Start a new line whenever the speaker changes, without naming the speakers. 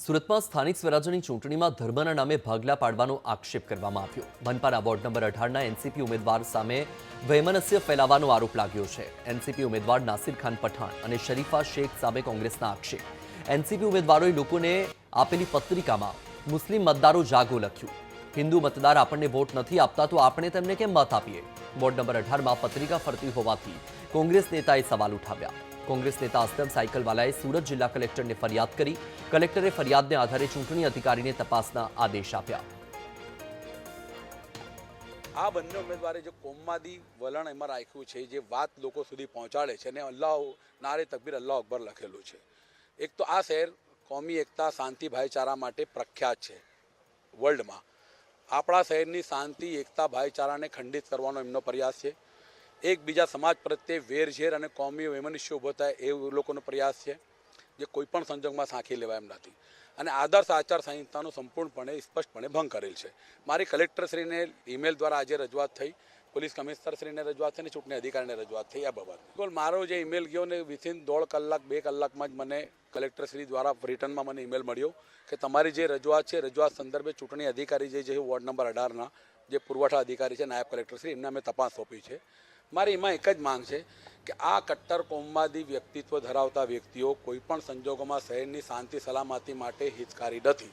સુરતમાં સ્થાનિક સ્વરાજ્યની ચૂંટણીમાં ધર્મના નામે ભાગલા પાડવાનો આક્ષેપ કરવામાં આવ્યો। મનપાના વોર્ડ નંબર 18ના એનસીપી ઉમેદવાર સામે વૈમનસ્ય ફેલાવવાનો આરોપ લાગ્યો છે। એનસીપી ઉમેદવાર નાસિર ખાન પઠાણ અને શરીફા શેખ સામે કોંગ્રેસના આક્ષેપ। એનસીપી ઉમેદવારોએ લોકોને આપેલી પત્રિકામાં મુસ્લિમ મતદારો જાગો લખ્યું। હિન્દુ મતદાર આપણને વોટ નથી આપતા તો આપણે તેમને કેમ મત આપીએ। વોર્ડ નંબર 18માં પત્રિકા ફરતી હોવાથી કોંગ્રેસ નેતાએ સવાલ ઉઠાવ્યા। કોંગ્રેસ नेता असलम साइकलवालाए सूरत जिला कलेक्टर ने फरियाद करी। कलेक्टरे फरियादने आधारे चूंटणी अधिकारी ने तपासना आदेश आप्या।
आ बंने उम्मीदवारे जो कोमवादी वलण एमां राख्युं छे, जे वात लोको सुधी पहोंचाडे छे ने अल्लाह नारे तकबीर अल्लाह अकबर लखेलुं छे। एक तो आ शहर कौमी एकता शांति भाईचारा माटे प्रख्यात छे वर्ल्ड में। आपणा शहरनी शांति एकता भाईचाराने खंडित करवानो एमनो प्रयास छे। एक बीजा समाज प्रत्ये वेरझेर और कौमी वैमनस्य ऊभो थाय ए लोकोनो प्रयास है, जे कोईपण संजोगमां साँखी लेवाय एम नथी અને આદર્શ આચાર સંહિતાનો સંપૂર્ણપણે સ્પષ્ટપણે ભંગ કરેલ છે। મારી કલેક્ટરશ્રીને ઈમેલ દ્વારા આજે રજૂઆત થઈ, પોલીસ કમિશનરશ્રીને રજૂઆત થઈ અને ચૂંટણી અધિકારીને રજૂઆત થઈ। આ બાબત બિલકુલ મારો જે ઈમેલ ગયો ને વિથિન 1.5 કલાક 2 કલાકમાં જ મને કલેક્ટરશ્રી દ્વારા રિટર્નમાં મને ઈમેલ મળ્યો કે તમારી જે રજૂઆત છે રજૂઆત સંદર્ભે ચૂંટણી અધિકારી જે છે વોર્ડ નંબર 18ના જે પુરવઠા અધિકારી છે નાયબ કલેક્ટરશ્રી એમને અમે તપાસ સોંપી છે। મારી એમાં એક જ માંગ છે કે આ કટ્ટર કોમવાદી વ્યક્તિત્વ ધરાવતા વ્યક્તિઓ કોઈપણ સંજોગોમાં શહેરની શાંતિ સલામતી માટે હિતકારી નથી।